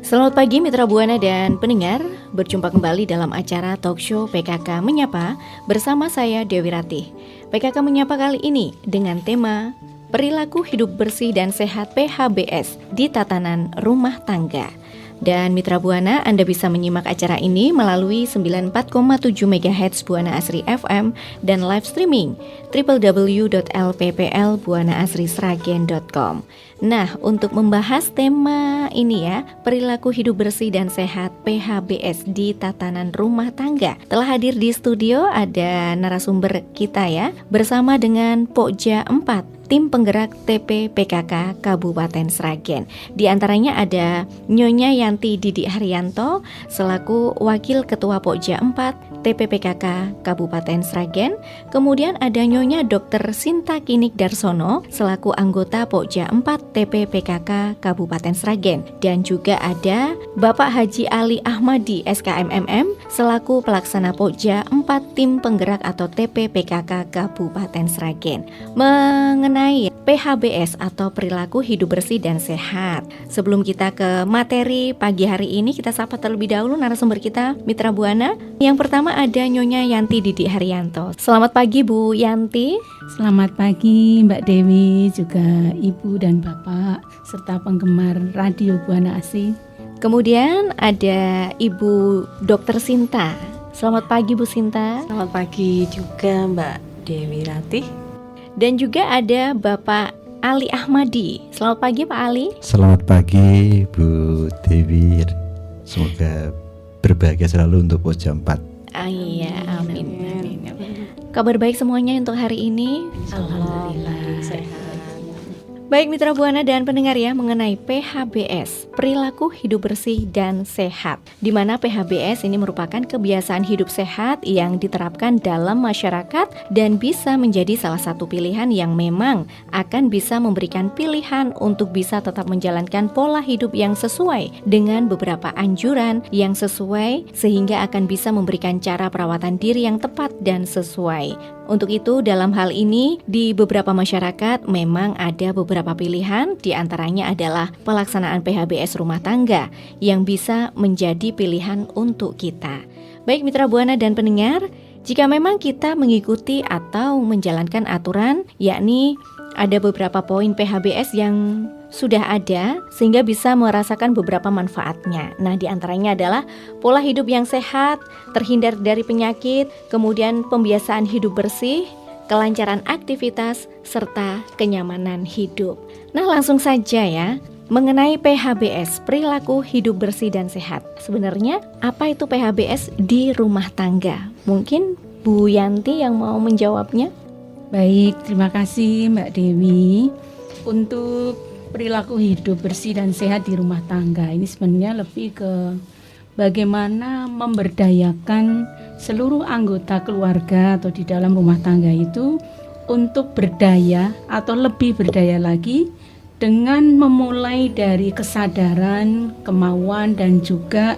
Selamat pagi Mitra Buana dan pendengar, berjumpa kembali dalam acara Talkshow PKK Menyapa bersama saya Dewi Ratih. PKK Menyapa kali ini dengan tema Perilaku Hidup Bersih dan Sehat PHBS di Tatanan Rumah Tangga. Dan Mitra Buana, Anda bisa menyimak acara ini melalui 94,7 MHz Buana Asri FM dan live streaming www.lpplbuanaasrisragen.com. Nah, untuk membahas tema ini ya, perilaku hidup bersih dan sehat PHBS di tatanan rumah tangga, telah hadir di studio ada narasumber kita ya, bersama dengan Pokja 4, Tim Penggerak TP PKK Kabupaten Sragen. Di antaranya ada Nyonya Yanti Didik Haryanto selaku Wakil Ketua Pokja 4 TP PKK Kabupaten Sragen. Kemudian ada Nyonya Dr. Sinta Kinik Darsono selaku anggota Pokja 4 TP PKK Kabupaten Sragen. Dan juga ada Bapak Haji Ali Ahmadi SKMMM selaku Pelaksana Pokja 4 Tim Penggerak atau TP PKK Kabupaten Sragen. Mengenai PHBS atau perilaku hidup bersih dan sehat. Sebelum kita ke materi pagi hari ini, kita sapa terlebih dahulu narasumber kita, Mitra Buana. Yang pertama ada Nyonya Yanti Didik Haryanto. Selamat pagi Bu Yanti. Selamat pagi Mbak Dewi, juga Ibu dan Bapak, serta penggemar Radio Buana Asri. Kemudian ada Ibu Dr. Sinta. Selamat pagi Bu Sinta. Selamat pagi juga Mbak Dewi Ratih. Dan juga ada Bapak Ali Ahmadi. Selamat pagi Pak Ali. Selamat pagi Bu Dewi. Semoga berbahagia selalu untuk Pokja 4. Iya, amin. Kabar baik semuanya untuk hari ini? Alhamdulillah sehat. Baik Mitra Buana dan pendengar ya, mengenai PHBS, perilaku hidup bersih dan sehat, di mana PHBS ini merupakan kebiasaan hidup sehat yang diterapkan dalam masyarakat dan bisa menjadi salah satu pilihan yang memang akan bisa memberikan pilihan untuk bisa tetap menjalankan pola hidup yang sesuai dengan beberapa anjuran yang sesuai, sehingga akan bisa memberikan cara perawatan diri yang tepat dan sesuai. Untuk itu dalam hal ini di beberapa masyarakat memang ada beberapa pilihan, di antaranya adalah pelaksanaan PHBS rumah tangga yang bisa menjadi pilihan untuk kita. Baik Mitra Buana dan pendengar, jika memang kita mengikuti atau menjalankan aturan, yakni ada beberapa poin PHBS yang sudah ada sehingga bisa merasakan beberapa manfaatnya. Nah, di antaranya adalah pola hidup yang sehat, terhindar dari penyakit, kemudian pembiasaan hidup bersih, kelancaran aktivitas, serta kenyamanan hidup. Nah, langsung saja ya, mengenai PHBS, perilaku hidup bersih dan sehat. Sebenarnya apa itu PHBS di rumah tangga? Mungkin Bu Yanti yang mau menjawabnya. Baik, terima kasih Mbak Dewi. Untuk perilaku hidup bersih dan sehat di rumah tangga ini sebenarnya lebih ke bagaimana memberdayakan seluruh anggota keluarga atau di dalam rumah tangga itu untuk berdaya atau lebih berdaya lagi dengan memulai dari kesadaran, kemauan dan juga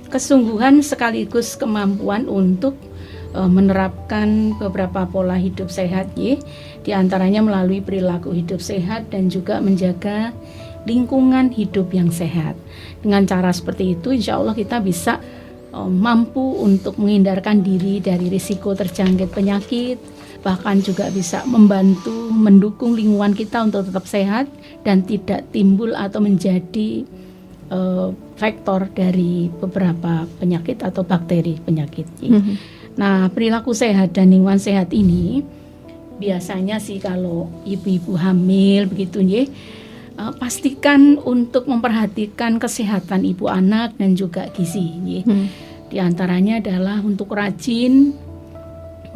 kesungguhan sekaligus kemampuan untuk menerapkan beberapa pola hidup sehat ya, di antaranya melalui perilaku hidup sehat dan juga menjaga lingkungan hidup yang sehat. Dengan cara seperti itu insya Allah kita bisa mampu untuk menghindarkan diri dari risiko terjangkit penyakit, bahkan juga bisa membantu mendukung lingkungan kita untuk tetap sehat dan tidak timbul atau menjadi faktor dari beberapa penyakit atau bakteri penyakit. Nah, perilaku sehat dan lingkungan sehat ini biasanya sih kalau ibu-ibu hamil begitu ya, pastikan untuk memperhatikan kesehatan ibu anak dan juga gizi ya. Di antaranya adalah untuk rajin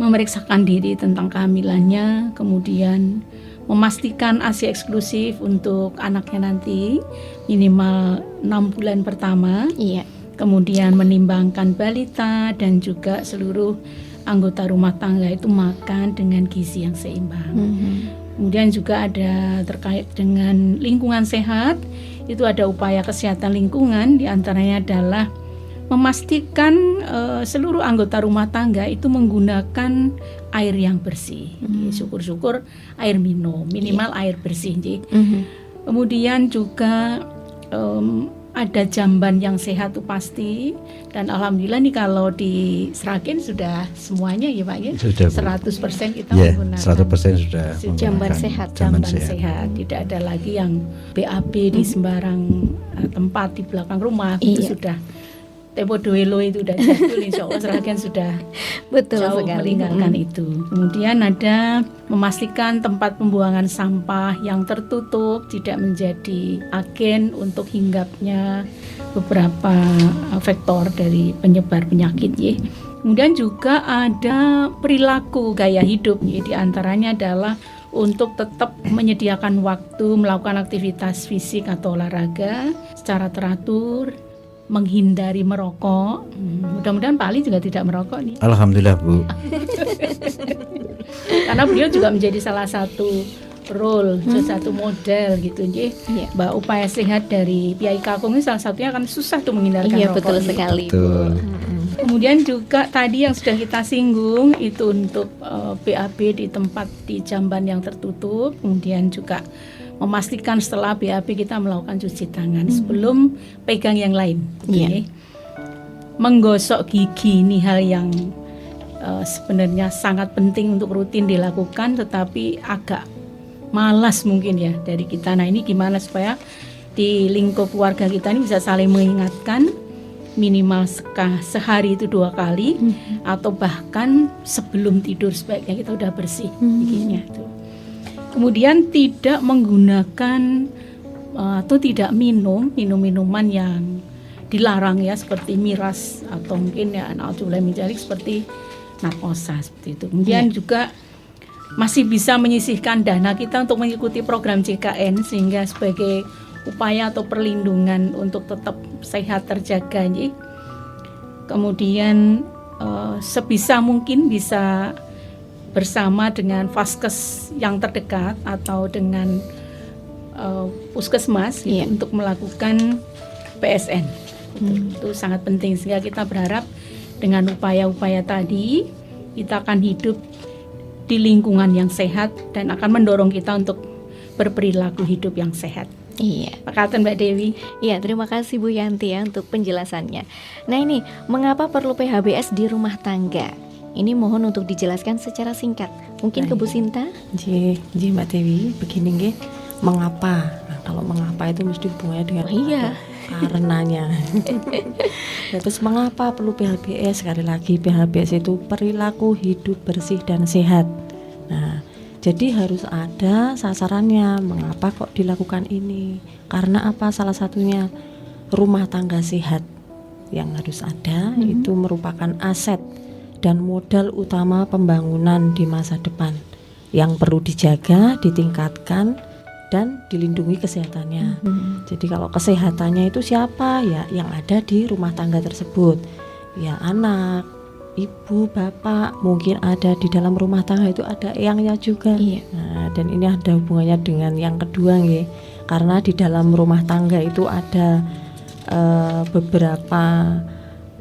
memeriksakan diri tentang kehamilannya, kemudian memastikan ASI eksklusif untuk anaknya nanti minimal 6 bulan pertama. Iya. Kemudian menimbangkan balita dan juga seluruh anggota rumah tangga itu makan dengan gizi yang seimbang. Kemudian juga ada terkait dengan lingkungan sehat, itu ada upaya kesehatan lingkungan, diantaranya adalah memastikan seluruh anggota rumah tangga itu menggunakan air yang bersih. Syukur-syukur air minum, minimal air bersih. Kemudian juga ada jamban yang sehat itu pasti, dan alhamdulillah nih kalau di Sragen sudah semuanya ya Pak ya. Sudah, Bu. 100% kita Ya, menggunakan 100% sudah Jamban menggunakan sehat. jamban sehat. Tidak ada lagi yang BAB di sembarang tempat di belakang rumah. Itu Iya. sudah Tepo Doelo itu udah jadul, insya Allah Sragen sudah Betul jauh sekali. meninggalkan itu. Kemudian ada memastikan tempat pembuangan sampah yang tertutup, tidak menjadi agen untuk hinggapnya beberapa faktor dari penyebar penyakit ya. Kemudian juga ada perilaku gaya hidup ya, di antaranya adalah untuk tetap menyediakan waktu melakukan aktivitas fisik atau olahraga secara teratur, menghindari merokok. Mudah-mudahan Pak Ali juga tidak merokok nih, Alhamdulillah, Bu. karena beliau juga menjadi salah satu role, salah satu model gitu nggih. Iya. Mbak, upaya sehat dari Piai Kakung ini salah satunya kan susah tuh menghindarkan Iya, rokok. betul nih. sekali. Betul. Kemudian juga tadi yang sudah kita singgung itu untuk BAB di tempat di jamban yang tertutup. Kemudian juga memastikan setelah BAB kita melakukan cuci tangan sebelum pegang yang lain. Iya. Oke. Menggosok gigi ini hal yang sebenarnya sangat penting untuk rutin dilakukan, tetapi agak malas mungkin ya dari kita. Nah, ini gimana supaya di lingkup keluarga kita ini bisa saling mengingatkan, minimal sehari itu 2 kali, atau bahkan sebelum tidur sebaiknya kita udah bersih giginya tuh. Kemudian tidak menggunakan atau tidak minum minuman yang dilarang ya, seperti miras atau mungkin ya nalcoleptic seperti narkosa seperti itu. Kemudian juga masih bisa menyisihkan dana kita untuk mengikuti program JKN sehingga sebagai upaya atau perlindungan untuk tetap sehat terjaga ya. Kemudian sebisa mungkin bisa bersama dengan vaskes yang terdekat atau dengan puskesmas gitu, untuk melakukan PSN. Itu sangat penting, sehingga kita berharap dengan upaya-upaya tadi kita akan hidup di lingkungan yang sehat dan akan mendorong kita untuk berperilaku hidup yang sehat. Iya. Pakatan Mbak Dewi. Iya, terima kasih Bu Yanti ya untuk penjelasannya. Nah ini, mengapa perlu PHBS di rumah tangga? Ini mohon untuk dijelaskan secara singkat. Mungkin ke Bu Sinta? Nggih, Mbak Dewi, begini nggih. Mengapa? Nah, kalau mengapa itu mesti hubungannya dengan Iya. karenanya. Ya, terus mengapa perlu PHBS? Sekali lagi, PHBS itu perilaku hidup bersih dan sehat. Nah, jadi harus ada sasarannya. Mengapa kok dilakukan ini? Karena apa? Salah satunya rumah tangga sehat yang harus ada itu merupakan aset dan modal utama pembangunan di masa depan yang perlu dijaga, ditingkatkan, dan dilindungi kesehatannya. Jadi kalau kesehatannya itu siapa? Ya yang ada di rumah tangga tersebut. Ya anak, ibu, bapak, mungkin ada di dalam rumah tangga itu ada eyangnya juga. Iya. Nah, dan ini ada hubungannya dengan yang kedua nggih. Karena di dalam rumah tangga itu ada beberapa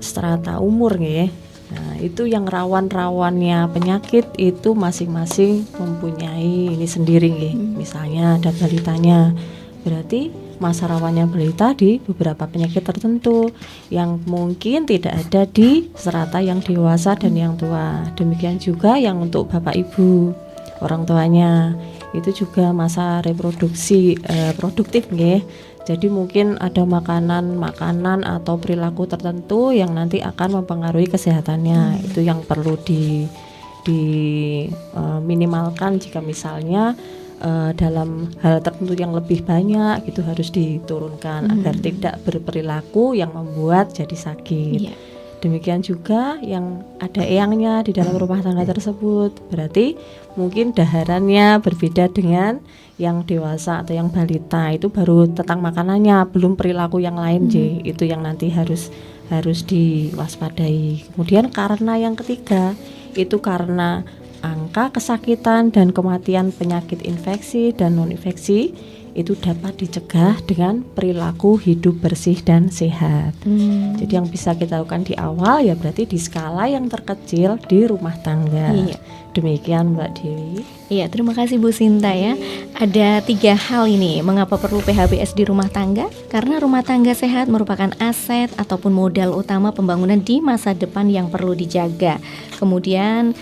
strata umur nggih. Nah, itu yang rawan-rawannya penyakit itu masing-masing mempunyai ini sendiri nggih. Misalnya ada balitanya. Berarti masa rawannya balita di beberapa penyakit tertentu yang mungkin tidak ada di strata yang dewasa dan yang tua. Demikian juga yang untuk bapak ibu, orang tuanya. Itu juga masa reproduksi produktif nggih. Jadi mungkin ada makanan atau perilaku tertentu yang nanti akan mempengaruhi kesehatannya. Itu yang perlu minimalkan jika misalnya dalam hal tertentu yang lebih banyak itu harus diturunkan agar tidak berperilaku yang membuat jadi sakit. Iya. Demikian juga yang ada eyangnya di dalam rumah tangga tersebut. Berarti mungkin daharannya berbeda dengan yang dewasa atau yang balita. Itu baru tentang makanannya, belum perilaku yang lain. Itu yang nanti harus diwaspadai. Kemudian karena yang ketiga itu karena angka kesakitan dan kematian penyakit infeksi dan non infeksi itu dapat dicegah dengan perilaku hidup bersih dan sehat. Jadi yang bisa kita lakukan di awal ya berarti di skala yang terkecil di rumah tangga. Iya. Demikian Mbak Dewi. Iya, terima kasih Bu Sinta ya. Ada 3 hal ini mengapa perlu PHBS di rumah tangga. Karena rumah tangga sehat merupakan aset ataupun modal utama pembangunan di masa depan yang perlu dijaga. Kemudian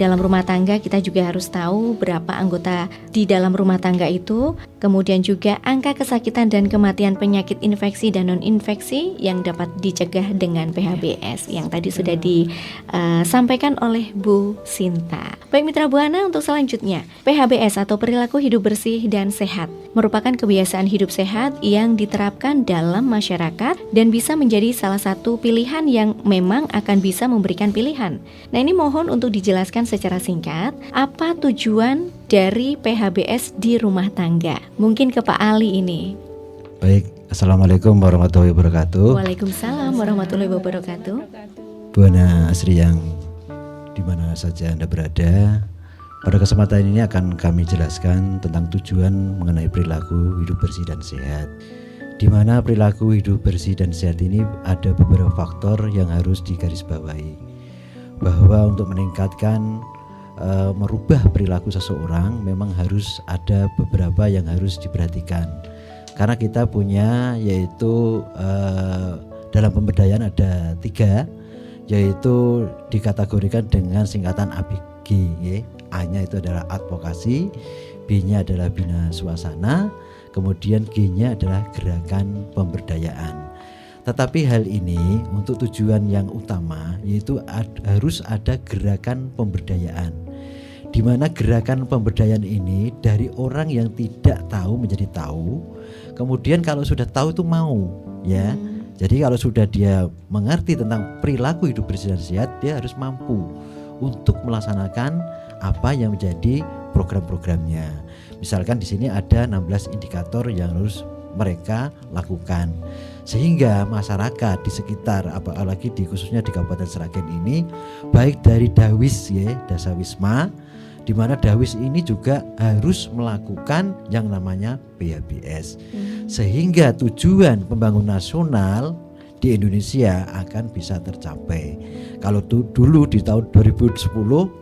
dalam rumah tangga kita juga harus tahu berapa anggota di dalam rumah tangga itu. Kemudian juga angka kesakitan dan kematian penyakit infeksi dan non-infeksi yang dapat dicegah dengan PHBS yang tadi sudah disampaikan oleh Bu Sinta. Baik Mitra Buana, untuk selanjutnya, PHBS atau perilaku hidup bersih dan sehat merupakan kebiasaan hidup sehat yang diterapkan dalam masyarakat dan bisa menjadi salah satu pilihan yang memang akan bisa memberikan pilihan. Nah, ini mohon untuk dijelaskan secara singkat apa tujuan dari PHBS di rumah tangga. Mungkin ke Pak Ali ini. Baik, Assalamualaikum warahmatullahi wabarakatuh. Waalaikumsalam warahmatullahi wabarakatuh. Buana Asri yang di mana saja Anda berada, pada kesempatan ini akan kami jelaskan tentang tujuan mengenai perilaku hidup bersih dan sehat. Di mana perilaku hidup bersih dan sehat ini ada beberapa faktor yang harus digarisbawahi. Bahwa untuk meningkatkan merubah perilaku seseorang memang harus ada beberapa yang harus diperhatikan. Karena kita punya yaitu dalam pemberdayaan ada 3, yaitu dikategorikan dengan singkatan ABG. A-nya itu adalah advokasi, B-nya adalah bina suasana, kemudian G-nya adalah gerakan pemberdayaan. Tetapi hal ini untuk tujuan yang utama yaitu harus ada gerakan pemberdayaan, di mana gerakan pemberdayaan ini dari orang yang tidak tahu menjadi tahu, kemudian kalau sudah tahu itu mau, ya. Jadi kalau sudah dia mengerti tentang perilaku hidup bersih dan sehat, dia harus mampu untuk melaksanakan apa yang menjadi program-programnya. Misalkan di sini ada 16 indikator yang harus mereka lakukan, sehingga masyarakat di sekitar, apalagi khususnya di Kabupaten Sragen ini, baik dari Dawis ya, Dasawisma, di mana Dawis ini juga harus melakukan yang namanya PHBS, sehingga tujuan pembangunan nasional di Indonesia akan bisa tercapai. Kalau dulu di tahun 2010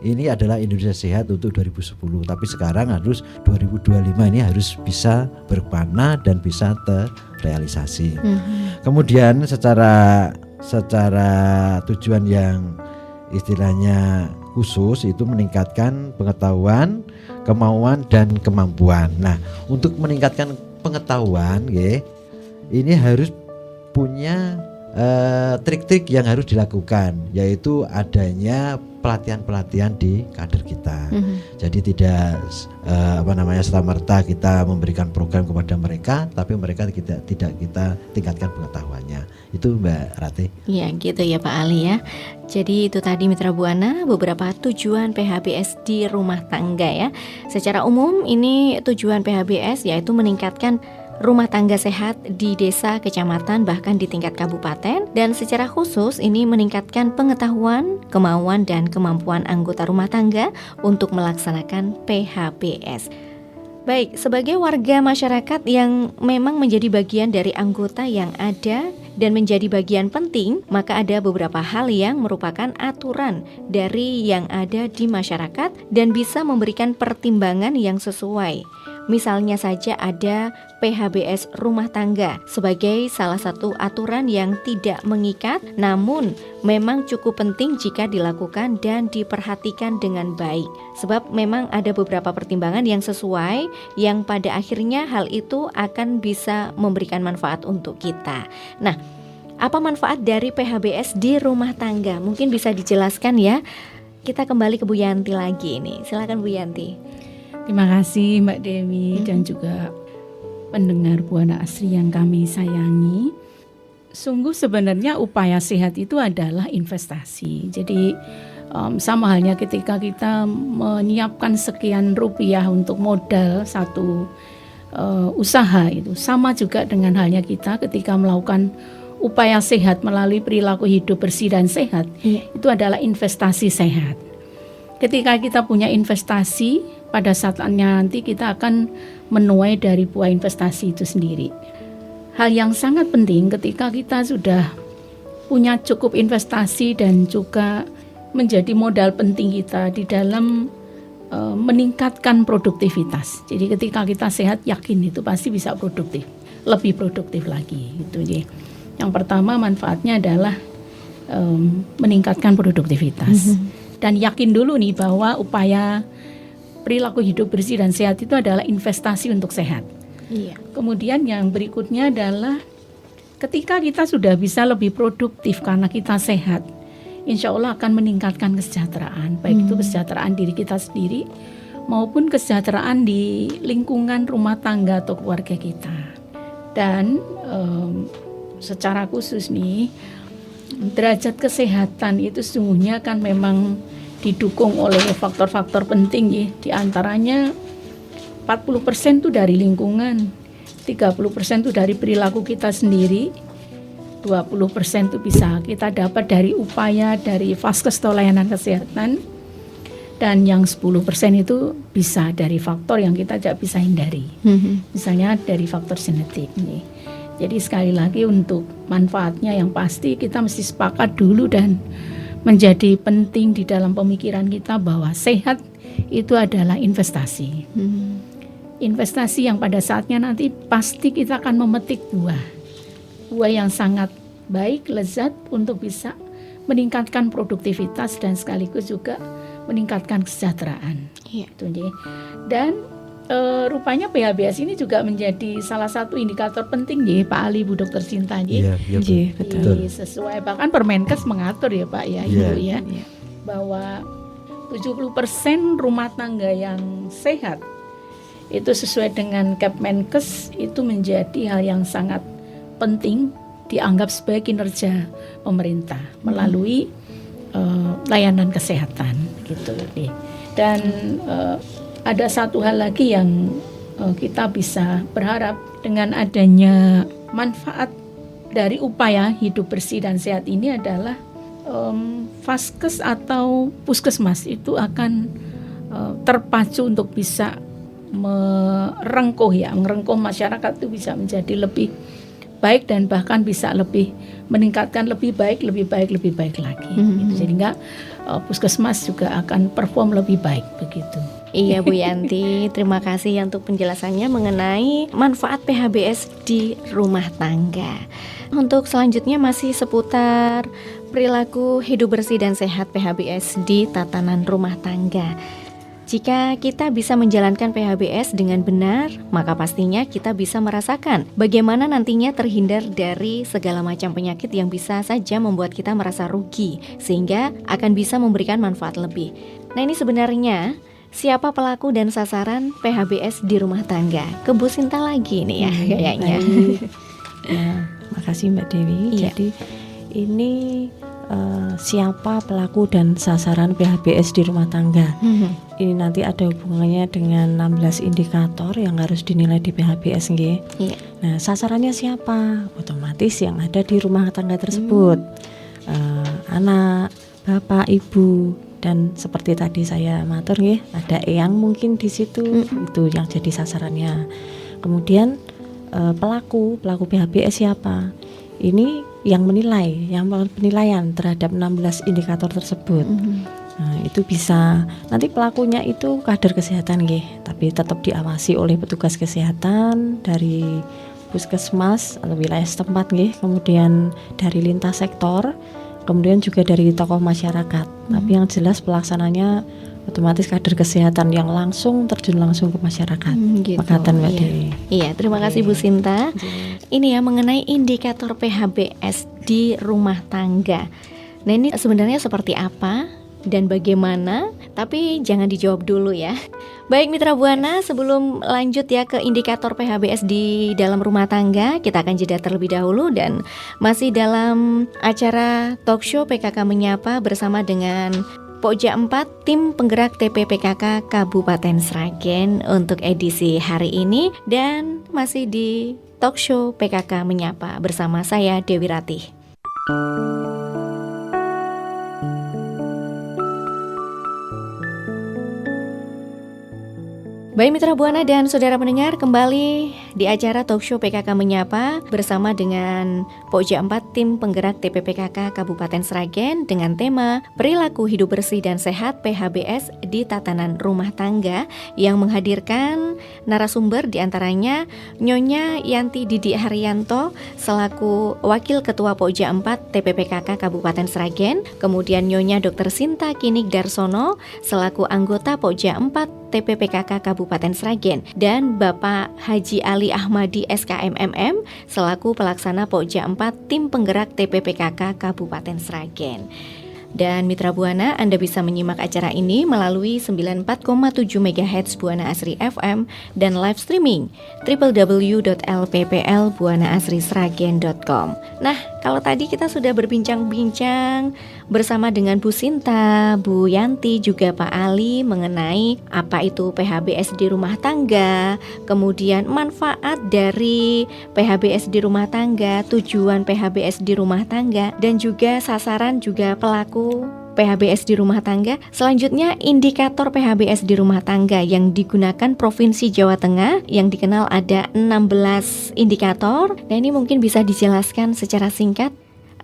ini adalah Indonesia Sehat untuk 2010, tapi sekarang harus 2025 ini harus bisa berpana dan bisa terrealisasi. Kemudian secara tujuan yang istilahnya khusus itu meningkatkan pengetahuan, kemauan dan kemampuan. Nah, untuk meningkatkan pengetahuan ini harus punya trik-trik yang harus dilakukan, yaitu adanya pelatihan-pelatihan di kader kita. Jadi tidak serta-merta kita memberikan program kepada mereka, tapi mereka tidak kita tingkatkan pengetahuannya. Itu Mbak Rati. Ya gitu ya Pak Ali ya. Jadi itu tadi Mitra Buana beberapa tujuan PHBS di rumah tangga ya. Secara umum ini tujuan PHBS yaitu meningkatkan rumah tangga sehat di desa, kecamatan, bahkan di tingkat kabupaten. Dan secara khusus ini meningkatkan pengetahuan, kemauan, dan kemampuan anggota rumah tangga untuk melaksanakan PHBS. Baik, sebagai warga masyarakat yang memang menjadi bagian dari anggota yang ada dan menjadi bagian penting, maka ada beberapa hal yang merupakan aturan dari yang ada di masyarakat dan bisa memberikan pertimbangan yang sesuai. Misalnya saja ada PHBS rumah tangga sebagai salah satu aturan yang tidak mengikat, namun memang cukup penting jika dilakukan dan diperhatikan dengan baik. Sebab memang ada beberapa pertimbangan yang sesuai, yang pada akhirnya hal itu akan bisa memberikan manfaat untuk kita. Nah, apa manfaat dari PHBS di rumah tangga? Mungkin bisa dijelaskan ya. Kita kembali ke Bu Yanti lagi nih. Silakan Bu Yanti. Terima kasih Mbak Dewi dan juga pendengar Buana Asri yang kami sayangi. Sungguh sebenarnya upaya sehat itu adalah investasi. Jadi sama halnya ketika kita menyiapkan sekian rupiah untuk modal satu usaha, itu sama juga dengan halnya kita ketika melakukan upaya sehat melalui perilaku hidup bersih dan sehat. Itu adalah investasi sehat. ketika kita punya investasi, pada saatnya nanti kita akan menuai dari buah investasi itu sendiri. Hal yang sangat penting ketika kita sudah punya cukup investasi dan juga menjadi modal penting kita di dalam meningkatkan produktivitas. Jadi ketika kita sehat, yakin itu pasti bisa produktif, lebih produktif lagi. Gitu. Jadi yang pertama manfaatnya adalah meningkatkan produktivitas. Dan yakin dulu nih bahwa upaya perilaku hidup bersih dan sehat itu adalah investasi untuk sehat. Iya. Kemudian yang berikutnya adalah ketika kita sudah bisa lebih produktif karena kita sehat, insya Allah akan meningkatkan kesejahteraan, baik itu kesejahteraan diri kita sendiri maupun kesejahteraan di lingkungan rumah tangga atau keluarga kita. Dan secara khusus nih, derajat kesehatan itu sesungguhnya kan memang didukung oleh faktor-faktor penting ya. Di antaranya 40% itu dari lingkungan, 30% itu dari perilaku kita sendiri, 20% itu bisa kita dapat dari upaya dari Vaskes atau layanan kesehatan, dan yang 10% itu bisa dari faktor yang kita tidak bisa hindari. Misalnya dari faktor genetik nih. Jadi sekali lagi untuk manfaatnya yang pasti kita mesti sepakat dulu dan menjadi penting di dalam pemikiran kita bahwa sehat itu adalah investasi. Investasi yang pada saatnya nanti pasti kita akan memetik buah yang sangat baik, lezat untuk bisa meningkatkan produktivitas dan sekaligus juga meningkatkan kesejahteraan. Iya. Dan rupanya PHBS ini juga menjadi salah satu indikator penting ya Pak Ali, Bu Dokter Sinta. Iya, betul. Sesuai bahkan Permenkes mengatur ya Pak ya, Iya. Ibu ya, bahwa 70% rumah tangga yang sehat itu sesuai dengan Kepmenkes itu menjadi hal yang sangat penting dianggap sebagai kinerja pemerintah melalui layanan kesehatan gitu. Dan ada satu hal lagi yang kita bisa berharap dengan adanya manfaat dari upaya hidup bersih dan sehat ini adalah Vaskes atau Puskesmas itu akan terpacu untuk bisa merengkuh masyarakat itu bisa menjadi lebih baik dan bahkan bisa lebih meningkatkan lebih baik lagi. Gitu. Sehingga Puskesmas juga akan perform lebih baik begitu. Iya Bu Yanti, terima kasih ya untuk penjelasannya mengenai manfaat PHBS di rumah tangga. Untuk selanjutnya masih seputar perilaku hidup bersih dan sehat PHBS di tatanan rumah tangga. Jika kita bisa menjalankan PHBS dengan benar, maka pastinya kita bisa merasakan bagaimana nantinya terhindar dari segala macam penyakit yang bisa saja membuat kita merasa rugi, sehingga akan bisa memberikan manfaat lebih. Nah ini sebenarnya siapa pelaku dan sasaran PHBS di rumah tangga? Ke Bu Sinta lagi nih ya kayaknya. Ya, makasih Mbak Dewi. Iya. Jadi ini siapa pelaku dan sasaran PHBS di rumah tangga? Ini nanti ada hubungannya dengan 16 indikator yang harus dinilai di PHBS nggih. Iya. Nah, sasarannya siapa? Otomatis yang ada di rumah tangga tersebut. Anak, bapak, ibu, dan seperti tadi saya matur nggih, ada eyang mungkin di situ. Itu yang jadi sasarannya. Kemudian pelaku PHBS siapa? Ini yang menilai, yang melakukan penilaian terhadap 16 indikator tersebut. Nah, itu bisa nanti pelakunya itu kader kesehatan nggih, tapi tetap diawasi oleh petugas kesehatan dari Puskesmas atau wilayah setempat nggih, kemudian dari lintas sektor, kemudian juga dari tokoh masyarakat. Tapi yang jelas pelaksananya otomatis kader kesehatan yang langsung terjun langsung ke masyarakat. Gitu. Makatan Mbak Iya. Dewi. Iya, terima kasih Bu Sinta. Ini ya mengenai indikator PHBS di rumah tangga. Nah ini sebenarnya seperti apa dan bagaimana? Tapi jangan dijawab dulu ya. Baik Mitra Buana, sebelum lanjut ya ke indikator PHBS di dalam rumah tangga, kita akan jeda terlebih dahulu dan masih dalam acara talk show PKK Menyapa bersama dengan Pokja 4 tim penggerak TPPKK Kabupaten Sragen untuk edisi hari ini, dan masih di talk show PKK Menyapa bersama saya Dewi Ratih. Baik mitra Buana dan saudara pendengar, kembali di acara Talkshow PKK Menyapa bersama dengan Pokja 4 Tim Penggerak TPPKK Kabupaten Sragen dengan tema Perilaku Hidup Bersih dan Sehat PHBS di Tatanan Rumah Tangga yang menghadirkan narasumber diantaranya Nyonya Yanti Didi Haryanto selaku Wakil Ketua Pokja 4 TPPKK Kabupaten Sragen, kemudian Nyonya Dr. Sinta Kinik Darsono selaku anggota Pokja 4 TPPKK Kabupaten Sragen dan Bapak Haji Ali Ahmadi SKMMM selaku pelaksana Pokja 4 Tim Penggerak TPPKK Kabupaten Sragen. Dan Mitra Buana, Anda bisa menyimak acara ini melalui 94,7 MHz Buana Asri FM dan live streaming www.lpplbuanaasrisragen.com. Nah, kalau tadi kita sudah berbincang-bincang bersama dengan Bu Sinta, Bu Yanti, juga Pak Ali mengenai apa itu PHBS di rumah tangga, kemudian manfaat dari PHBS di rumah tangga, tujuan PHBS di rumah tangga, dan juga sasaran juga pelaku PHBS di rumah tangga. Selanjutnya indikator PHBS di rumah tangga yang digunakan Provinsi Jawa Tengah yang dikenal ada 16 indikator. Nah ini mungkin bisa dijelaskan secara singkat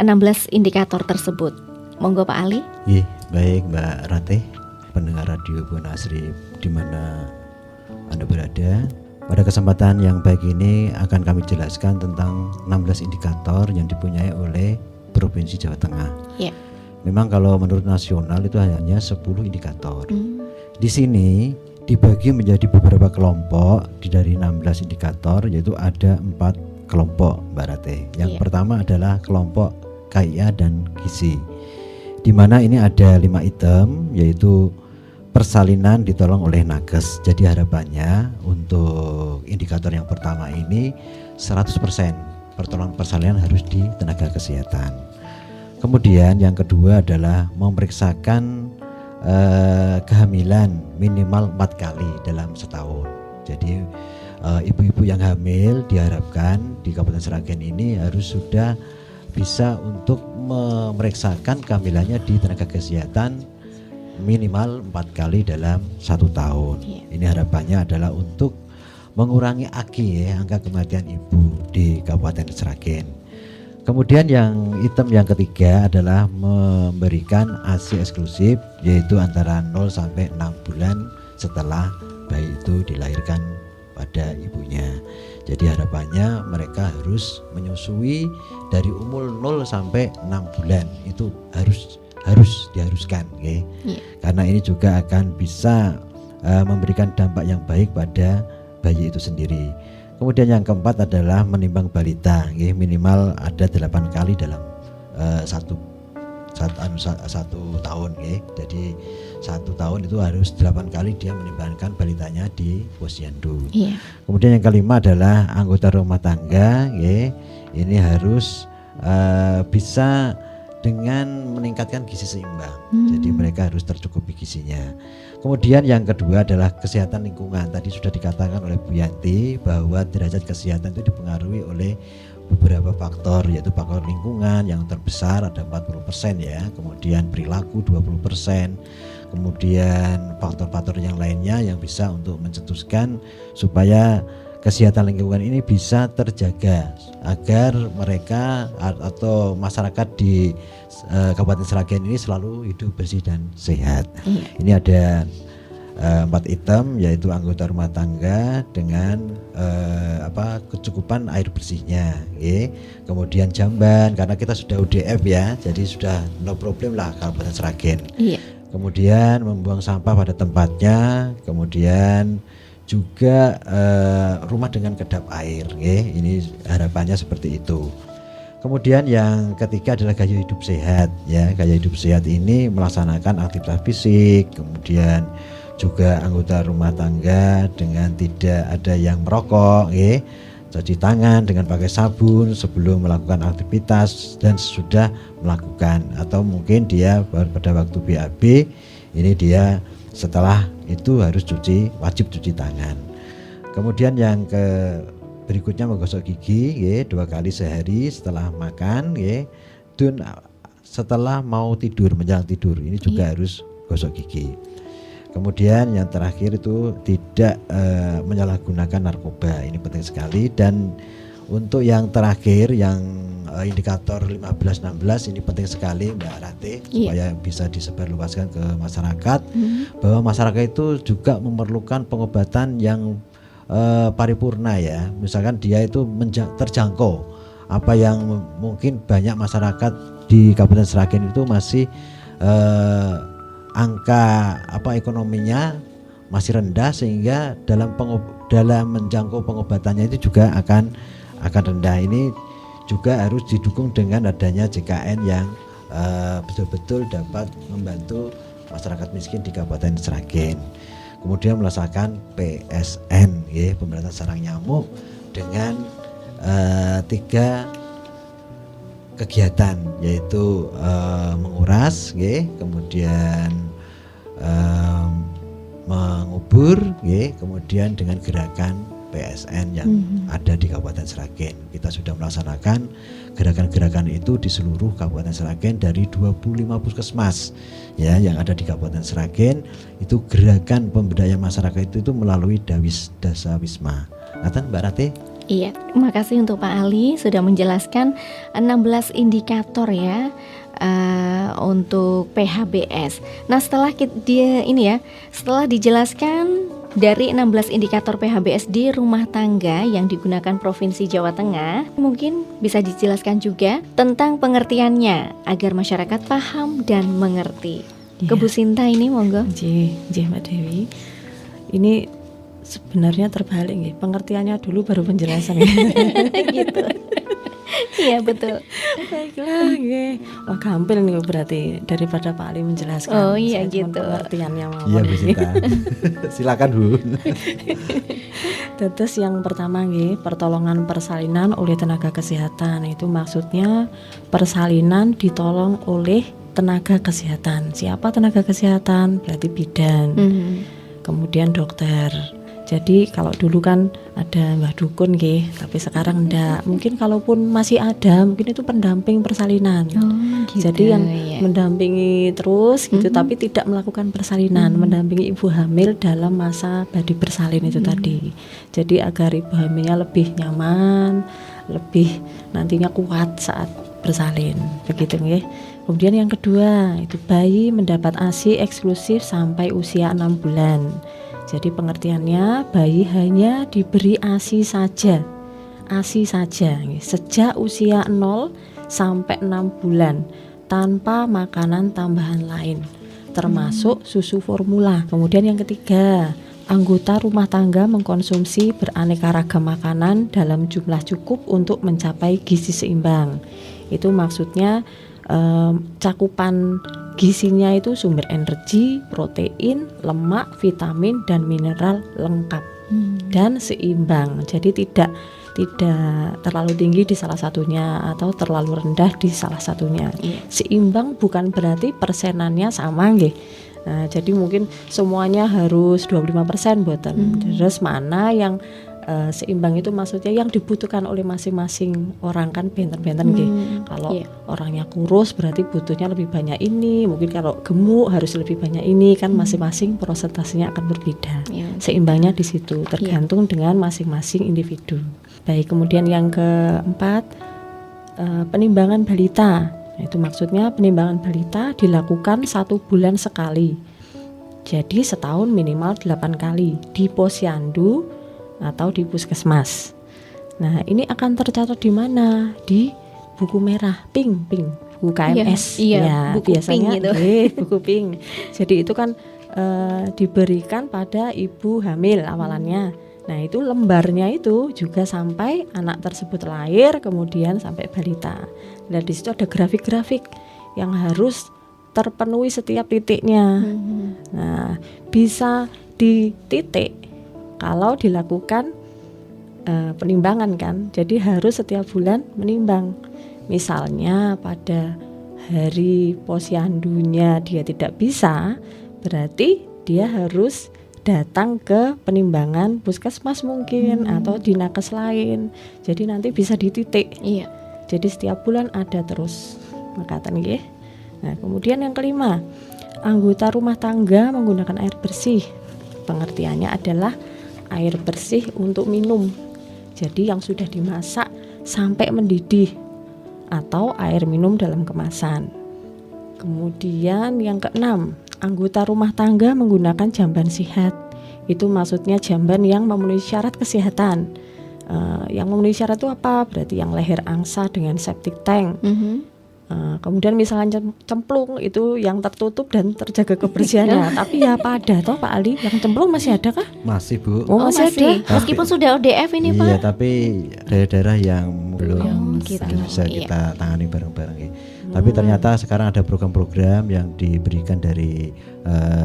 16 indikator tersebut. Monggo Pak Ali. Iya, baik Mbak Ratih, pendengar radio Buana Asri di mana Anda berada. Pada kesempatan yang baik ini akan kami jelaskan tentang 16 indikator yang dipunyai oleh Provinsi Jawa Tengah. Ya. Memang kalau menurut nasional itu hanya 10 indikator. Di sini dibagi menjadi beberapa kelompok dari 16 indikator, yaitu ada 4 kelompok Mbak Rate. Yang pertama adalah kelompok KIA dan gizi, di mana ini ada 5 item, yaitu persalinan ditolong oleh nakes. Jadi harapannya untuk indikator yang pertama ini 100% pertolongan persalinan harus di tenaga kesehatan. Kemudian yang kedua adalah memeriksakan kehamilan minimal 4 kali dalam setahun. Jadi ibu-ibu yang hamil diharapkan di Kabupaten Sragen ini harus sudah bisa untuk memeriksakan kehamilannya di tenaga kesehatan minimal 4 kali dalam 1 tahun. Ini harapannya adalah untuk mengurangi angka kematian ibu di Kabupaten Sragen. Kemudian yang item yang ketiga adalah memberikan ASI eksklusif, yaitu antara 0 sampai 6 bulan setelah bayi itu dilahirkan pada ibunya. Jadi harapannya mereka harus menyusui dari umur 0 sampai 6 bulan, itu harus diharuskan, okay? Karena ini juga akan bisa memberikan dampak yang baik pada bayi itu sendiri. Kemudian yang keempat adalah menimbang balita, minimal ada 8 kali dalam satu tahun. Jadi 1 tahun itu harus 8 kali dia menimbangkan balitanya di posyandu. Kemudian yang kelima adalah anggota rumah tangga, ini harus bisa dengan meningkatkan gizi seimbang. Jadi mereka harus tercukupi gizinya. Kemudian yang kedua adalah kesehatan lingkungan. Tadi sudah dikatakan oleh Bu Yanti bahwa derajat kesehatan itu dipengaruhi oleh beberapa faktor, yaitu faktor lingkungan yang terbesar ada 40% ya, kemudian perilaku 20%, kemudian faktor-faktor yang lainnya yang bisa untuk mencetuskan supaya kesehatan lingkungan ini bisa terjaga agar mereka atau masyarakat di Kabupaten Sragen ini selalu hidup bersih dan sehat. Ini ada 4 item, yaitu anggota rumah tangga dengan kecukupan air bersihnya, kemudian jamban karena kita sudah UDF ya, jadi sudah no problem lah Kabupaten Sragen. Kemudian membuang sampah pada tempatnya, kemudian juga rumah dengan kedap air, ini harapannya seperti itu. Kemudian yang ketiga adalah gaya hidup sehat ya. Gaya hidup sehat ini melaksanakan aktivitas fisik, kemudian juga anggota rumah tangga dengan tidak ada yang merokok, cuci tangan dengan pakai sabun sebelum melakukan aktivitas dan sesudah melakukan, atau mungkin dia pada waktu BAB ini dia setelah itu harus wajib cuci tangan. Kemudian yang berikutnya menggosok gigi 2 kali sehari setelah makan, dan setelah mau tidur, menjelang tidur ini juga harus gosok gigi. Kemudian yang terakhir itu tidak menyalahgunakan narkoba. Ini penting sekali. Dan untuk yang terakhir yang indikator 15-16 ini penting sekali Mbak Rate, supaya bisa disebarluaskan ke masyarakat, bahwa masyarakat itu juga memerlukan pengobatan yang paripurna ya. Misalkan dia itu terjangkau, apa yang mungkin banyak masyarakat di Kabupaten Sragen itu masih angka ekonominya masih rendah, sehingga dalam menjangkau pengobatannya itu juga akan rendah. Ini juga harus didukung dengan adanya JKN yang betul-betul dapat membantu masyarakat miskin di Kabupaten Sragen. Kemudian melaksanakan PSN ya, pemberantasan sarang nyamuk, dengan 3 kegiatan, yaitu menguras, kemudian mengubur, kemudian dengan gerakan PSN yang ada di Kabupaten Sragen. Kita sudah melaksanakan gerakan-gerakan itu di seluruh Kabupaten Sragen dari 25 puskesmas ya yang ada di Kabupaten Sragen. Itu gerakan pemberdayaan masyarakat itu melalui Dasa Wisma. Ngaten Mbak Rate? Iya, terima kasih untuk Pak Ali sudah menjelaskan 16 indikator ya untuk PHBS. Nah, setelah setelah dijelaskan dari 16 indikator PHBS di rumah tangga yang digunakan Provinsi Jawa Tengah, mungkin bisa dijelaskan juga tentang pengertiannya agar masyarakat paham dan mengerti. Ke Bu Sinta ini monggo. Nggih Mbak Dewi. Ini sebenarnya terbalik nggih. Pengertiannya dulu baru penjelasan. Gitu. Iya betul. Baiklah nggih. Wah gampil nih berarti daripada Pak Ali menjelaskan. Oh iya Saya gitu. Pengertiannya mau. Iya Bu Sinta. Silakan Bu. Terus yang pertama nggih, pertolongan persalinan oleh tenaga kesehatan. Itu maksudnya persalinan ditolong oleh tenaga kesehatan. Siapa tenaga kesehatan? Berarti bidan. Kemudian dokter. Jadi kalau dulu kan ada Mbah Dukun nggih, tapi sekarang enggak. Mungkin kalaupun masih ada, mungkin itu pendamping persalinan. Gitu, jadi yang ya. mendampingi terus gitu, tapi tidak melakukan persalinan, mendampingi ibu hamil dalam masa badi bersalin itu tadi. Jadi agar ibu hamilnya lebih nyaman, lebih nantinya kuat saat bersalin, begitu nggih. Kemudian yang kedua, itu bayi mendapat ASI eksklusif sampai usia 6 bulan. Jadi pengertiannya, bayi hanya diberi ASI saja, sejak usia 0 sampai 6 bulan, tanpa makanan tambahan lain, termasuk susu formula. Kemudian yang ketiga, anggota rumah tangga mengkonsumsi beraneka ragam makanan dalam jumlah cukup untuk mencapai gizi seimbang. Itu maksudnya cakupan gizinya itu sumber energi, protein, lemak, vitamin, dan mineral lengkap dan seimbang. Jadi tidak terlalu tinggi di salah satunya atau terlalu rendah di salah satunya. Seimbang bukan berarti persenannya sama nggih. Nah, jadi mungkin semuanya harus 25% boten. Terus mana yang seimbang itu maksudnya yang dibutuhkan oleh masing-masing orang, kan benten-benten nggih. Kalau orangnya kurus berarti butuhnya lebih banyak ini, mungkin kalau gemuk harus lebih banyak ini, kan masing-masing prosentasenya akan berbeda. Seimbangnya di situ tergantung dengan masing-masing individu. Baik, kemudian yang keempat, penimbangan balita. Itu maksudnya penimbangan balita dilakukan 1 bulan sekali. Jadi setahun minimal 8 kali di posyandu atau di puskesmas. Nah, ini akan tercatat di mana? Di buku merah, pink, buku KMS. Iya, buku biasanya pink itu. Buku pink. Jadi itu kan diberikan pada ibu hamil awalannya. Nah, itu lembarnya itu juga sampai anak tersebut lahir, kemudian sampai balita. Nah, di situ ada grafik-grafik yang harus terpenuhi setiap titiknya. Nah, bisa dititik kalau dilakukan penimbangan kan. Jadi harus setiap bulan menimbang. Misalnya pada hari posyandunya dia tidak bisa, berarti dia harus datang ke penimbangan puskesmas mungkin atau di nakes lain. Jadi nanti bisa dititik. Jadi setiap bulan ada terus. Makatan nggih. Nah, kemudian yang kelima, Anggota rumah tangga menggunakan air bersih. Pengertiannya adalah air bersih untuk minum. Jadi yang sudah dimasak sampai mendidih atau air minum dalam kemasan. Kemudian yang keenam, anggota rumah tangga menggunakan jamban sehat. Itu maksudnya jamban yang memenuhi syarat kesehatan. Yang memenuhi syarat itu apa? Berarti yang leher angsa dengan septic tank. Kemudian misalnya cemplung itu yang tertutup dan terjaga kebersihannya. Tapi ya apa ada toh Pak Ali? Yang cemplung masih ada kah? Masih Bu. Oh, masih ada. Meskipun sudah ODF ini Iya, Pak. tapi daerah-daerah yang belum gitu. bisa Iya. kita tangani bareng-bareng ya. Tapi ternyata sekarang ada program-program yang diberikan dari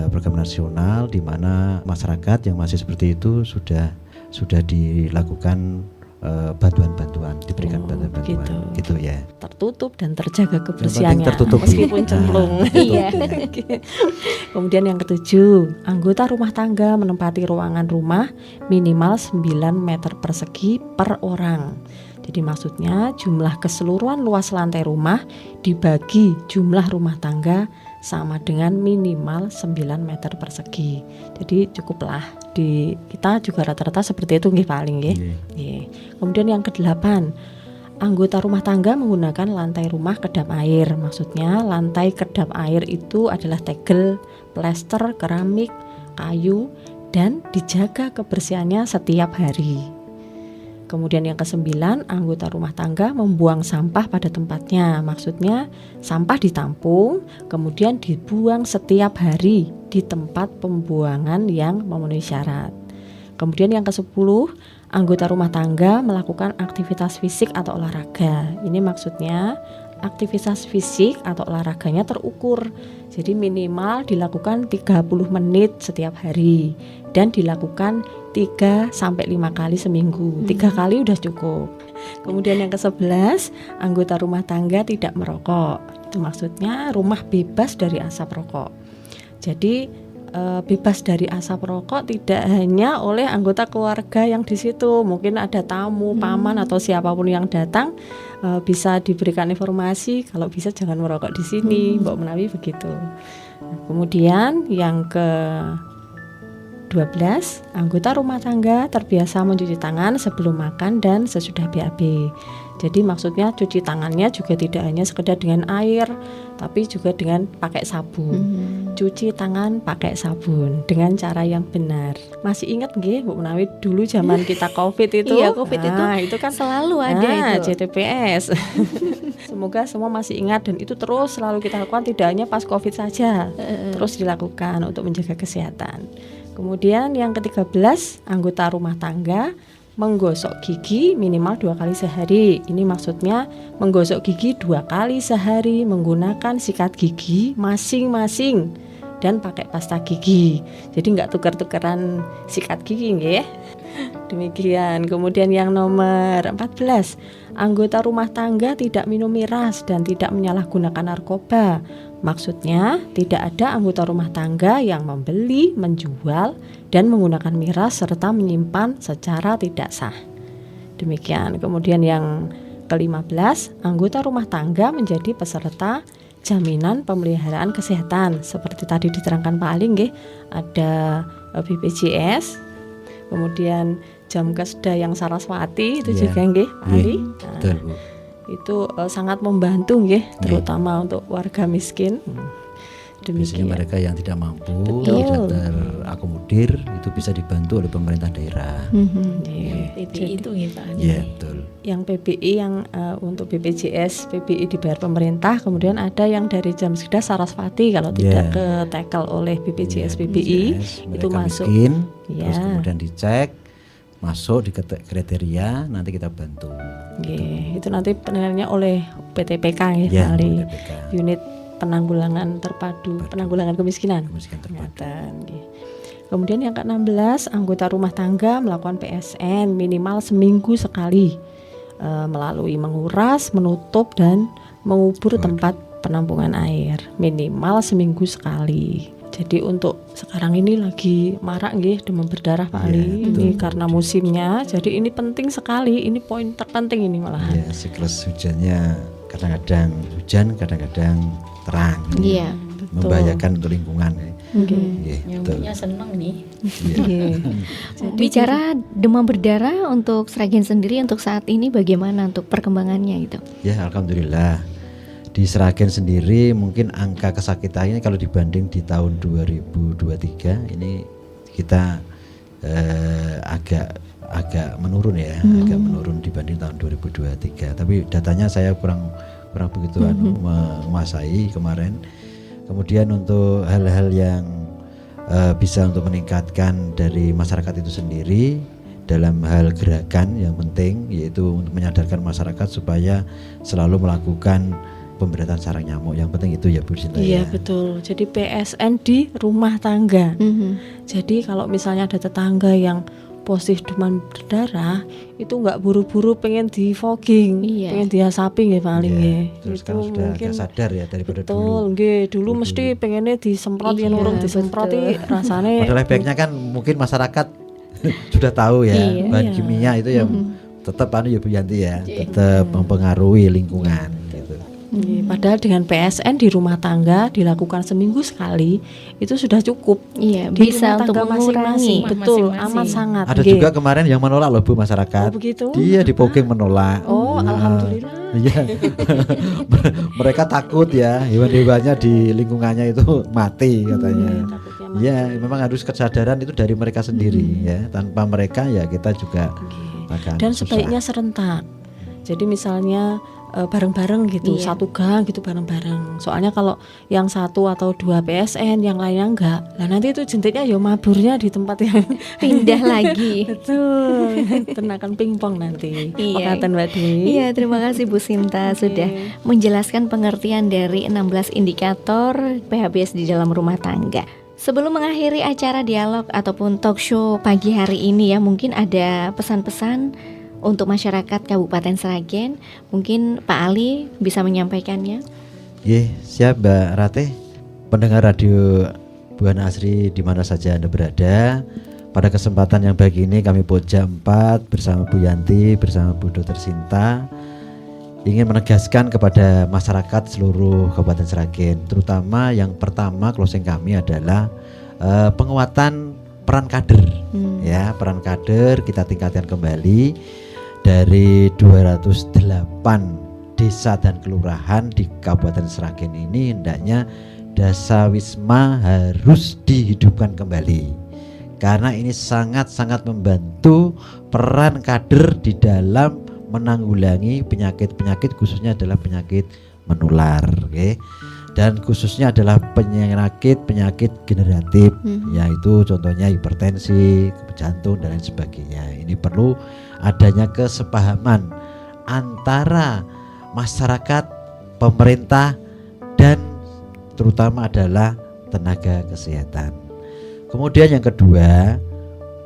program nasional di mana masyarakat yang masih seperti itu sudah dilakukan bantuan-bantuan, diberikan bantuan-bantuan gitu ya. Tertutup dan terjaga kebersihannya tertutup, meskipun Bu. cemplung. Iya. Kemudian yang ketujuh, anggota rumah tangga menempati ruangan rumah minimal 9 meter persegi per orang. Jadi maksudnya jumlah keseluruhan luas lantai rumah dibagi jumlah rumah tangga sama dengan minimal 9 meter persegi. Jadi cukuplah di kita juga rata-rata seperti itu nggih paling nggih. Nggih. Kemudian yang kedelapan, anggota rumah tangga menggunakan lantai rumah kedap air. Maksudnya lantai kedap air itu adalah tegel, plester, keramik, kayu dan dijaga kebersihannya setiap hari. Kemudian yang kesembilan, anggota rumah tangga membuang sampah pada tempatnya. Maksudnya sampah ditampung, kemudian dibuang setiap hari di tempat pembuangan yang memenuhi syarat. Kemudian yang ke-10, anggota rumah tangga melakukan aktivitas fisik atau olahraga. Ini maksudnya aktivitas fisik atau olahraganya terukur. Jadi minimal dilakukan 30 menit setiap hari dan dilakukan 3 sampai 5 kali seminggu. 3 kali udah cukup. Kemudian yang ke-11, anggota rumah tangga tidak merokok. Itu maksudnya rumah bebas dari asap rokok. Jadi bebas dari asap rokok tidak hanya oleh anggota keluarga yang di situ. Mungkin ada tamu, paman atau siapapun yang datang bisa diberikan informasi kalau bisa jangan merokok di sini. Mbak Menawi begitu. Nah, kemudian yang ke-12, anggota rumah tangga terbiasa mencuci tangan sebelum makan dan sesudah BAB. Jadi maksudnya cuci tangannya juga tidak hanya sekedar dengan air, tapi juga dengan pakai sabun. Cuci tangan pakai sabun dengan cara yang benar. Masih ingat nggih Bu Menawi dulu zaman kita Covid itu? Iya, Covid itu kan selalu ada itu. JTPS. Semoga semua masih ingat dan itu terus selalu kita lakukan, tidak hanya pas Covid saja. Terus dilakukan untuk menjaga kesehatan. Kemudian yang ke-13, anggota rumah tangga menggosok gigi minimal 2 kali sehari. Ini maksudnya menggosok gigi 2 kali sehari menggunakan sikat gigi masing-masing dan pakai pasta gigi. Jadi nggak tukar-tukaran sikat gigi nggih. Demikian. Kemudian yang nomor 14, anggota rumah tangga tidak minum miras dan tidak menyalahgunakan narkoba. Maksudnya tidak ada anggota rumah tangga yang membeli, menjual, dan menggunakan miras serta menyimpan secara tidak sah. Demikian. Kemudian yang ke-15, anggota rumah tangga menjadi peserta jaminan pemeliharaan kesehatan. Seperti tadi diterangkan Pak Ali nggih, ada BPJS, kemudian Jamkesda yang Saraswati itu juga nggih Pak Ali. Betul, Bu. Itu sangat membantu nggih, terutama untuk warga miskin. Biasanya mereka yang tidak mampu, Betul. tidak terakomodir itu bisa dibantu oleh pemerintah daerah. PBI itu ya Pak. Iya, betul. Yang PBI yang untuk BPJS, PBI dibayar pemerintah, kemudian ada yang dari Jamkesda Saraswati kalau tidak ke tackle oleh BPJS PBI itu masuk. Miskin, Iya. terus kemudian dicek, masuk di kriteria, nanti kita bantu. Itu nanti penilaiannya oleh PTPK ya, Ya, dari PTPK. unit penanggulangan terpadu, penanggulangan kemiskinan. Kemiskinan terpadu. Ngoten, nggih. Kemudian yang ke-16, anggota rumah tangga melakukan PSN minimal seminggu sekali melalui menguras, menutup dan mengubur tempat penampungan air minimal seminggu sekali. Jadi untuk sekarang ini lagi marak nggih demam berdarah Pak Ali. Ini karena musimnya. Jadi ini penting sekali. Ini poin terpenting ini malahan. Ya, siklus hujannya kadang-kadang hujan, kadang-kadang terang. Iya. membahayakan untuk lingkungan. Oke. Nggih, betul. Nyamuknya seneng nih. Iya. Nggih. Bicara demam berdarah untuk Sragen sendiri untuk saat ini bagaimana untuk perkembangannya itu? Ya, alhamdulillah. Di Sragen sendiri mungkin angka kesakitannya kalau dibanding di tahun 2023 ini kita agak menurun ya, agak menurun dibanding tahun 2023. Tapi datanya saya kurang begitu menguasai kemarin. Kemudian untuk hal-hal yang bisa untuk meningkatkan dari masyarakat itu sendiri dalam hal gerakan yang penting, yaitu untuk menyadarkan masyarakat supaya selalu melakukan pemberantasan sarang nyamuk. Yang penting itu ya Bu Sinta. Iya ya. betul. Jadi PSN di rumah tangga. Jadi kalau misalnya ada tetangga yang positif demam berdarah, itu nggak buru-buru pengen di fogging, Iya. pengen diasapi nggih paling Iya, nggih. terus Itu kan sudah mungkin agak sadar ya daripada betul dulu. nggih. Dulu mesti pengennya disemprot Iya, yen urung disemprot betul. iki rasane Padahal efeknya kan mungkin masyarakat sudah tahu ya, Iya. bahan Iya. kimia itu yang tetap ya Bu Yanti ya, tetap mempengaruhi lingkungan gitu. Nggih, padahal dengan PSN di rumah tangga dilakukan seminggu sekali itu sudah cukup. Iya, Di bisa rumah untuk tangga mengurangi. masing-masing. Betul, Masing-masing. amat sangat. Ada nggih. juga kemarin yang menolak loh Bu masyarakat. Oh, begitu? Dia di Poging menolak. Oh, Nah, alhamdulillah. Iya. Mereka takut ya hewan-hewannya di lingkungannya itu mati katanya. Takutnya mati. Ya, memang harus kesadaran itu dari mereka sendiri ya. Tanpa mereka ya kita juga akan Dan susah. sebaiknya serentak. Jadi misalnya bareng-bareng gitu, Iya. satu gang gitu bareng-bareng. Soalnya kalau yang satu atau dua PSN, yang lainnya enggak, lah nanti itu jentiknya ya maburnya di tempat yang Pindah lagi. betul, tenakan pingpong nanti. Iya. Makatan Mbak Dewi. Iya, terima kasih Bu Sinta sudah menjelaskan pengertian dari 16 indikator PHBS di dalam rumah tangga. Sebelum mengakhiri acara dialog ataupun talk show pagi hari ini ya, mungkin ada pesan-pesan untuk masyarakat Kabupaten Sragen. Mungkin Pak Ali bisa menyampaikannya. Siap Mbak Ratih. Pendengar radio Buana Asri di mana saja Anda berada. Pada kesempatan yang baik ini kami Pojak 4 bersama Bu Yanti, bersama Bu Dr. Sinta ingin menegaskan kepada masyarakat seluruh Kabupaten Sragen, terutama yang pertama closing kami adalah penguatan peran kader. Ya, peran kader kita tingkatkan kembali dari 208 desa dan kelurahan di Kabupaten Sragen ini. Hendaknya Dasawisma harus dihidupkan kembali, karena ini sangat-sangat membantu peran kader di dalam menanggulangi penyakit-penyakit, khususnya adalah penyakit menular, okay? Dan khususnya adalah penyakit generatif, yaitu contohnya hipertensi, jantung dan lain sebagainya. Ini perlu adanya kesepahaman antara masyarakat, pemerintah, dan terutama adalah tenaga kesehatan. Kemudian yang kedua,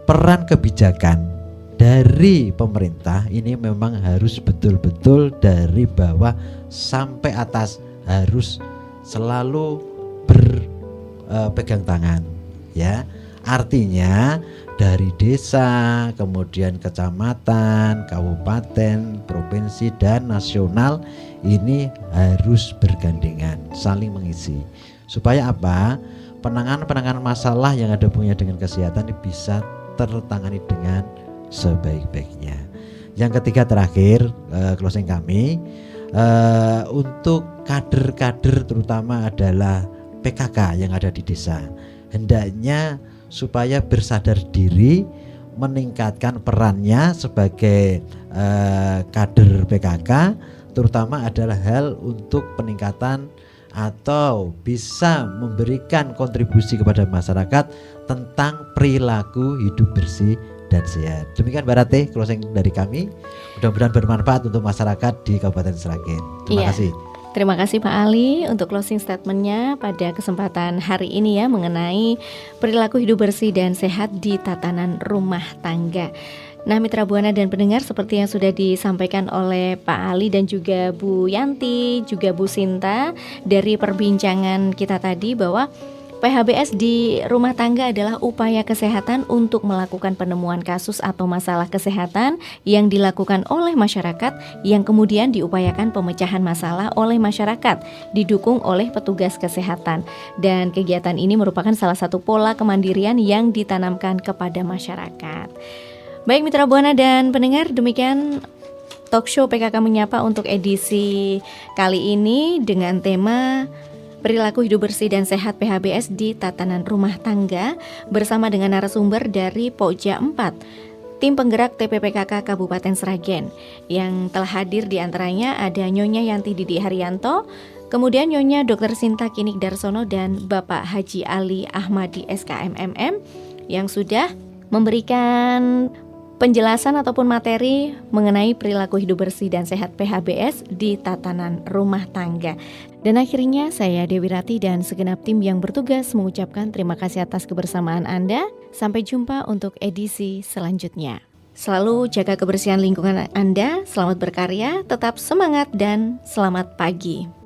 peran kebijakan dari pemerintah ini memang harus betul-betul dari bawah sampai atas, harus selalu berpegang tangan ya. Artinya dari desa, kemudian kecamatan, kabupaten, provinsi dan nasional ini harus bergandengan, saling mengisi. Supaya apa? Penanganan masalah yang ada hubungannya dengan kesehatan ini bisa tertangani dengan sebaik-baiknya. Yang ketiga terakhir, closing kami untuk kader-kader terutama adalah PKK yang ada di desa, hendaknya supaya bersadar diri, meningkatkan perannya sebagai kader PKK, terutama adalah hal untuk peningkatan atau bisa memberikan kontribusi kepada masyarakat tentang perilaku hidup bersih dan sehat. Demikian Mbak Ratih, closing dari kami. Mudah-mudahan bermanfaat untuk masyarakat di Kabupaten Sragen. Terima Iya. kasih. Terima kasih Pak Ali untuk closing statementnya pada kesempatan hari ini ya, mengenai perilaku hidup bersih dan sehat di tatanan rumah tangga. Nah, Mitra Buana dan pendengar, seperti yang sudah disampaikan oleh Pak Ali dan juga Bu Yanti, juga Bu Sinta dari perbincangan kita tadi, bahwa PHBS di rumah tangga adalah upaya kesehatan untuk melakukan penemuan kasus atau masalah kesehatan yang dilakukan oleh masyarakat yang kemudian diupayakan pemecahan masalah oleh masyarakat, didukung oleh petugas kesehatan. Dan kegiatan ini merupakan salah satu pola kemandirian yang ditanamkan kepada masyarakat. Baik mitra Buana dan pendengar, demikian Talkshow PKK Menyapa untuk edisi kali ini dengan tema Perilaku Hidup Bersih dan Sehat PHBS di Tatanan Rumah Tangga bersama dengan narasumber dari Pokja 4, tim penggerak TPPKK Kabupaten Sragen. Yang telah hadir di antaranya ada Nyonya Yanti Didi Haryanto, kemudian Nyonya Dr. Sinta Kinik Darsono dan Bapak Haji Ali Ahmadi SKMMM yang sudah memberikan penjelasan ataupun materi mengenai perilaku hidup bersih dan sehat PHBS di tatanan rumah tangga. Dan akhirnya saya Dewi Rati dan segenap tim yang bertugas mengucapkan terima kasih atas kebersamaan Anda. Sampai jumpa untuk edisi selanjutnya. Selalu jaga kebersihan lingkungan Anda, selamat berkarya, tetap semangat dan selamat pagi.